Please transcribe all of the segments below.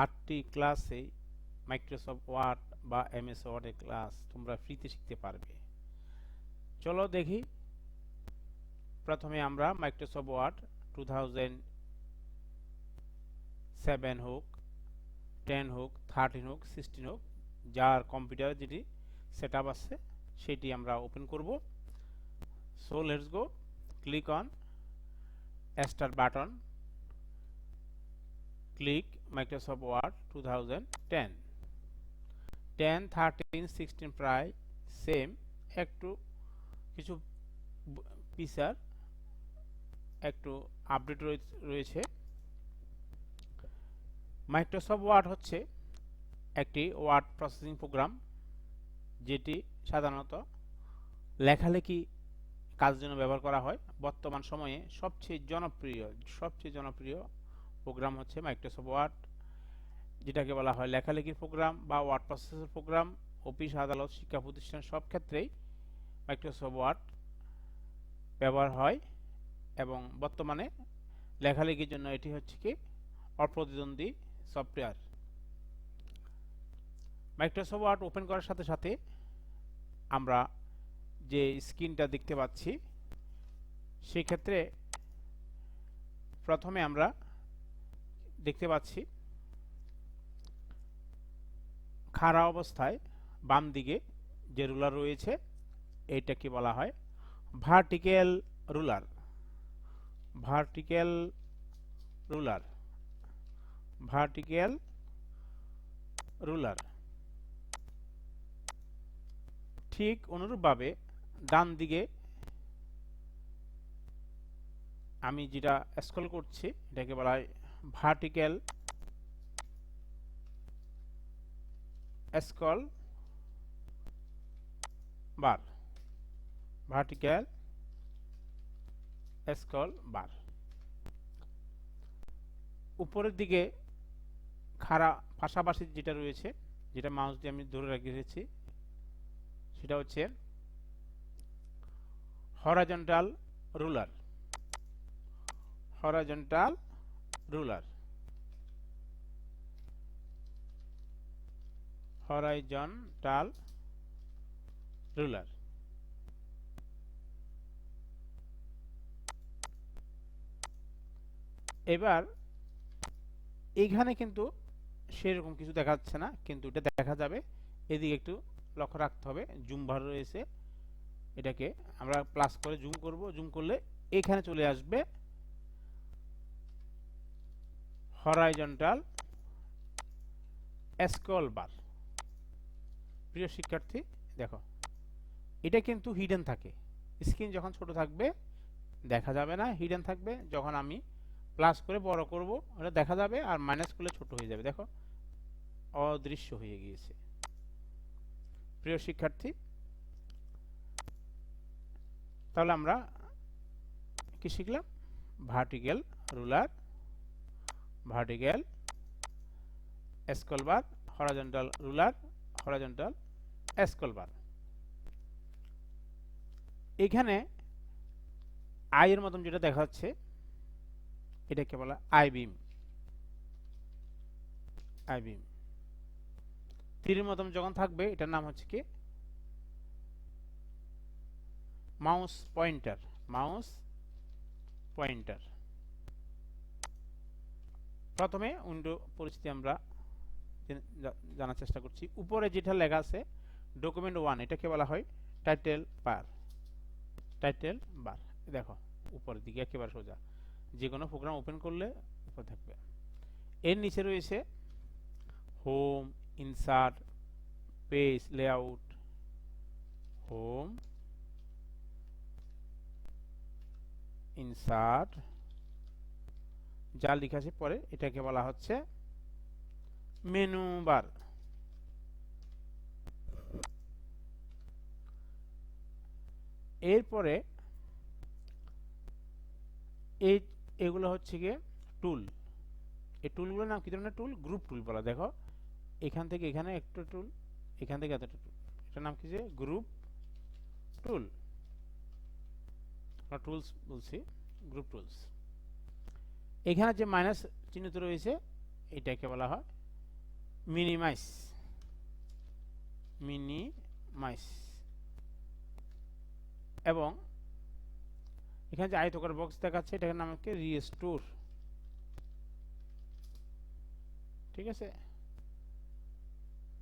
8টি ক্লাসে Microsoft word বা এমএস ওয়ার্ডের ক্লাস তোমরা ফ্রিতে শিখতে পারবে। চলো দেখি। প্রথমে আমরা মাইক্রোসফট ওয়ার্ড 2007 হোক, 10 হোক, 13 হোক, 16 হোক, যার কম্পিউটারে যেটি সেটআপ আছে সেটি আমরা ওপেন করব। So let's go, click on start button, click Microsoft Word 2010, 10, 13, 16 প্রায় সেম, একটু কিছু ফিচার একটু আপডেট রয়েছে। মাইক্রোসফট ওয়ার্ড হচ্ছে একটি ওয়ার্ড প্রসেসিং প্রোগ্রাম, যেটি সাধারণত লেখালেখি কাজের জন্য ব্যবহার করা হয়। বর্তমান সময়ে সবচেয়ে জনপ্রিয় প্রোগ্রাম হচ্ছে মাইক্রোসফট ওয়ার্ড, যেটাকে বলা হয় লেখালেখির প্রোগ্রাম বা ওয়ার্ড প্রসেসর প্রোগ্রাম। অফিস, আদালত, শিক্ষা প্রতিষ্ঠান সব ক্ষেত্রেই মাইক্রোসফট ওয়ার্ড ব্যবহার হয় এবং বর্তমানে লেখালেখির জন্য এটি হচ্ছে কি অপ্রতিদ্বন্দ্বী সফটওয়্যার। মাইক্রোসফট ওয়ার্ড ওপেন করার সাথে সাথে আমরা যে স্ক্রিনটা দেখতে পাচ্ছি, সেই ক্ষেত্রে প্রথমে আমরা দেখতে পাচ্ছি খাড়া অবস্থায় বাম দিকে যে রুলার রয়েছে এইটাকে বলা হয় vertical ruler. Vertical ruler, vertical ruler. ঠিক অনুরূপভাবে ডান দিকে আমি যেটা স্ক্রল করছি এটাকে বলা হয় vertical scroll bar, vertical scroll bar. উপরের দিকে খাড়া পাশাপাশি যেটা রয়েছে, যেটা মাউস দিয়ে আমি ধরে রেখেছি, সেটা হচ্ছে horizontal ruler. Horizontal ruler, horizontal ruler. এবার এইখানে কিন্তু সেরকম কিছু দেখা যাচ্ছে না, কিন্তু এটা দেখা যাবে। এদিকে একটু লক্ষ্য রাখতে হবে, জুম বার রয়েছে, এটাকে আমরা প্লাস করে জুম করব। জুম করলে এখানে চলে আসবে হরাইজন্টাল স্ক্রল বার। প্রিয় শিক্ষার্থী দেখো, এটা কিন্তু হিডেন থাকে। স্ক্রিন যখন ছোট থাকবে দেখা যাবে না, হিডেন থাকবে। যখন আমি প্লাস করে বড় করব এটা দেখা যাবে, আর মাইনাস করলে ছোট হয়ে যাবে। দেখো, অদৃশ্য হয়ে গিয়েছে। প্রিয় শিক্ষার্থী, তাহলে আমরা কি শিখলাম? Vertical ruler, vertical scroll bar, horizontal ruler, horizontal scroll bar. এখানে আই এর মতন যেটা দেখা যাচ্ছে এটাকে বলা আই বিম। আই বিম তীরের মতন যখন থাকবে এটার নাম হচ্ছে কি মাউস পয়েন্টার। Mouse pointer. প্রথমে উইন্ডো পরিস্থিতি আমরা জানার চেষ্টা করছি। উপরে যেটা লেখা আছে ডকুমেন্ট 1, এটাকে বলা হয় টাইটেল বার। টাইটেল বার দেখো উপরের দিকে একেবারে সোজা, যে কোনো প্রোগ্রাম ওপেন করলে উপরে থাকবে। এর নিচে রয়েছে home, insert, page layout, home, insert, যা লেখা আছে পরে এটাকে বলা হচ্ছে মেনু বার। এরপরে এগুলো হচ্ছে গিয়ে টুল। এই টুলগুলোর নাম কি ধরনের টুল? গ্রুপ টুল বলা। দেখো এখান থেকে এখানে একটা টুল, এখান থেকে এতটা টুল, এটার নাম কি? যে গ্রুপ টুল। আমরা টুলস বলছি, গ্রুপ টুলস। এখানে যে মাইনাস চিহ্নিত রয়েছে এটাকে বলা হয় মিনিমাইজ মিনিমাইজ এবং এখানে যে আয়তকার বক্স দেখাচ্ছে এটার নাম হচ্ছে রিস্টোর। ঠিক আছে,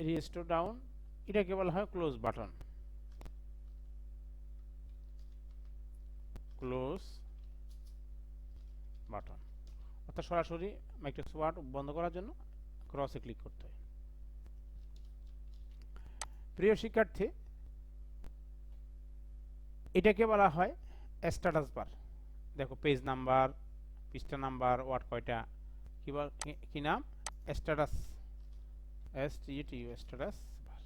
রিস্টোর ডাউন এটাকে বলা হয় ক্লোজ বাটন। ক্লোজ বাটন অর্থাৎ সরাসরি মাইক্রোসফট ওয়ার্ড বন্ধ করার জন্য ক্রসে ক্লিক করতে হয়। প্রিয় শিক্ষার্থী, এটাকে বলা হয় স্ট্যাটাস বার। দেখো পেজ নাম্বার, পৃষ্ঠা নাম্বার, ওয়ার্ড কয়টা, কি নাম, স্ট্যাটাস, স্ট্যাটাস বার।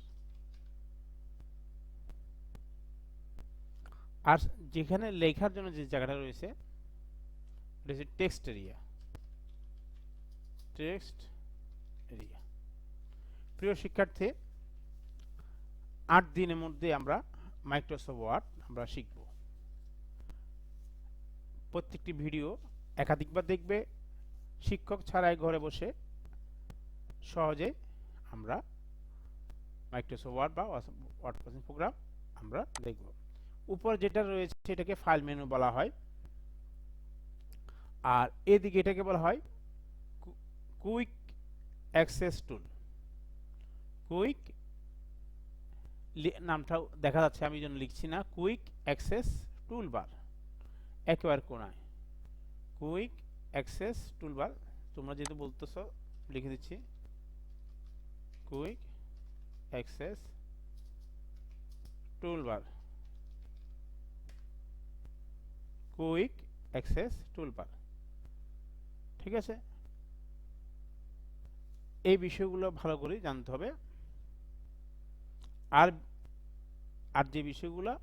আর যেখানে লেখার জন্য যে জায়গাটা রয়েছে এটা হচ্ছে টেক্সট এরিয়া। Text area. প্রিয় শিক্ষার্থী, 8 দিনের মধ্যে আমরা মাইক্রোসফট ওয়ার্ড আমরা শিখব। প্রত্যেকটি ভিডিও একাধিকবার দেখবে, শিক্ষক ছাড়াই ঘরে বসে সহজে আমরা মাইক্রোসফট ওয়ার্ড বা ওয়ার্ড প্রসেসিং প্রোগ্রাম আমরা দেখব। উপর যেটা রয়েছে সেটাকে ফাইল মেনু বলা হয়, আর এদিকে এটাকে বলা হয় কুইক অ্যাক্সেস টুল। কুইক নামটাও দেখা যাচ্ছে, আমি জন্য লিখছি না। কুইক অ্যাক্সেস টুলবার একেবারে কোনায়, কুইক অ্যাক্সেস টুলবার। তোমরা যেহেতু বলতেছ লিখে দিচ্ছি, quick access toolbar. Quick access toolbar. ঠিক আছে, এই বিষয়গুলো ভালো করে জানতে হবে। আর আর যে বিষয়গুলো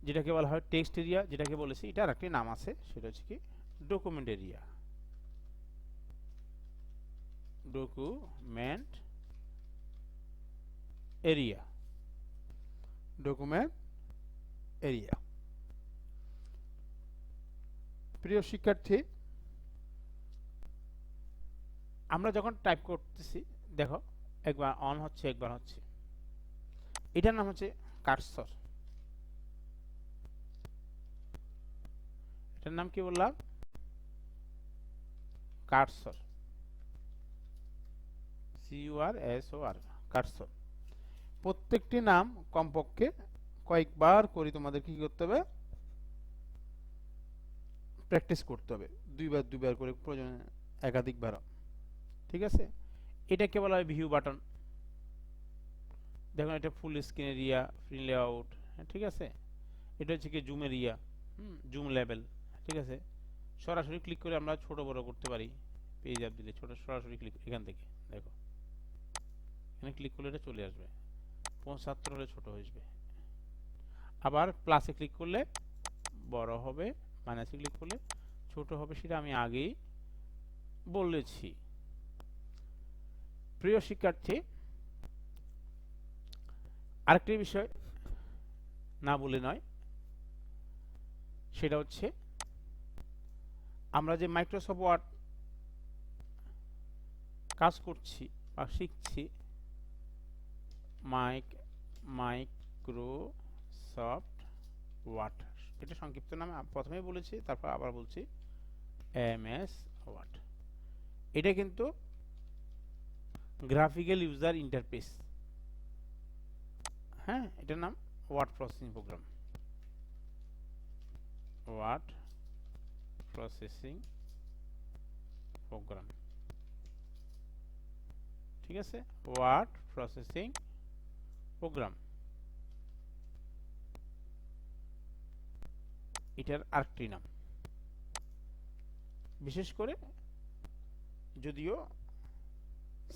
যেটাকে বলা হয় টেক্সট এরিয়া, যেটাকে বলেছি এটার একটি নাম আছে, সেটা হচ্ছে কি document area. Document area. Document area. প্রিয় শিক্ষার্থী, আমরা যখন টাইপ করতেছি দেখো একবার অন হচ্ছে একবার হচ্ছে, এটার নাম হচ্ছে কার্সর। এটার নাম কি বললাম, কার্সর। CURSOR, cursor. প্রত্যেকটি নাম কমপক্ষে কয়েকবার করে তোমাদের কি করতে হবে, প্র্যাকটিস করতে হবে, দুইবার করে, প্রয়োজনে একাধিকবার। ঠিক আছে, এটাকে বলা হয় ভিউ বাটন। দেখুন এটা full screen area, free layout. ঠিক আছে, এটা হচ্ছে কি জুম এরিয়া, জুম লেভেল। ঠিক আছে, সরাসরি ক্লিক করে আমরা ছোট বড় করতে পারি। পেজ আপ দিলে ছোট, সরাসরি ক্লিক এখান থেকে দেখো, এখানে ক্লিক করলে এটা চলে আসবে। 75 হলে ছোট হয়ে যাবে। আবার প্লাসে ক্লিক করলে বড় হবে, মাইনাসে ক্লিক করলে ছোট হবে, সেটা আমি আগেই বলেছি। প্রিয় শিক্ষার্থী, আরেকটি বিষয় না বলে নয়, সেটা হচ্ছে আমরা যে মাইক্রোসফট ওয়ার্ড কাজ করছি বা শিখছি, মাইক্রোসফট ওয়ার্ড, এটা সংক্ষিপ্ত নাম প্রথমেই বলেছি, তারপর আবার বলছি MS ওয়ার্ড। এটা কিন্তু গ্রাফিক্যাল ইউজার ইন্টারফেস। হ্যাঁ, এটার নাম word processing program. Word processing program. ঠিক আছে, ওয়ার্ড প্রসেসিং প্রোগ্রাম। এটার আরেকটি নাম। বিশেষ করে যদিও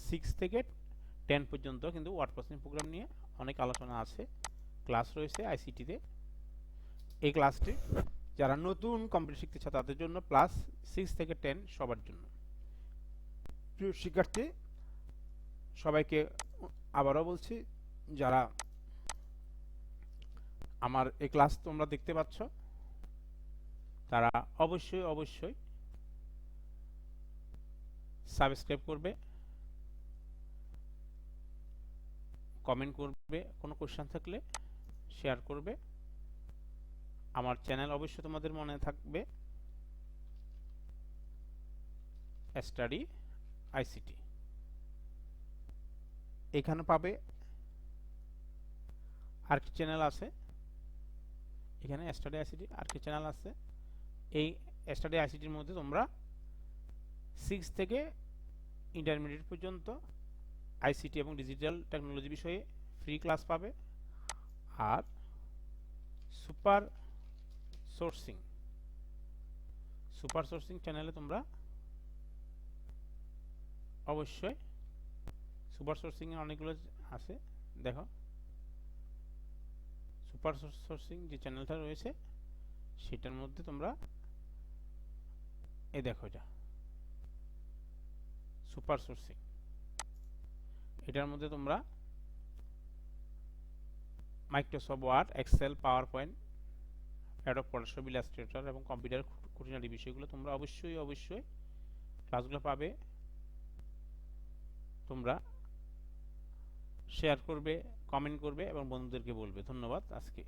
6 থেকে 10 পর্যন্ত কিন্তু ওয়ার্ড প্রসেসিং প্রোগ্রাম নিয়ে অনেক আলোচনা আছে, ক্লাস রয়েছে আইসিটিতে। এই ক্লাসটি যারা নতুন কম্পিউটার শিখতে চায় তাদের জন্য, প্লাস 6 থেকে 10 সবার জন্য। প্রিয় শিক্ষার্থী, সবাইকে আবারও বলছি, যারা আমার এই ক্লাস তোমরা দেখতে পাচ্ছ তারা অবশ্যই সাবস্ক্রাইব করবে, কমেন্ট করবে, কোনো কোশ্চেন থাকলে শেয়ার করবে। আমার চ্যানেল অবশ্যই তোমাদের মনে থাকবে, স্টাডি আইসিটি। এখানে পাবে আরেকটি চ্যানেল আছে, এখানে স্টাডি আইসিটি আরেকটি চ্যানেল আছে। এই স্টাডি আইসিটির মধ্যে তোমরা 6 থেকে ইন্টারমিডিয়েট পর্যন্ত আইসিটি এবং ডিজিটাল টেকনোলজি বিষয়ে ফ্রি ক্লাস পাবে। আর সুপার সোর্সিং চ্যানেলে তোমরা অবশ্যই, সুপার সোর্সিং এর অনেকগুলো আছে, দেখো সুপার সোর্সিং যে চ্যানেলটা রয়েছে সেটার মধ্যে তোমরা এই দেখো, এটা সুপার সোর্সিং, এটার মধ্যে তোমরা Microsoft Word, Excel, PowerPoint, Adobe Photoshop, Illustrator এবং কম্পিউটার খুঁটিনাটি বিষয়গুলো তোমরা অবশ্যই ক্লাসগুলো পাবে। তোমরা শেয়ার করবে, কমেন্ট করবে এবং বন্ধুদেরকে বলবে। ধন্যবাদ আজকে।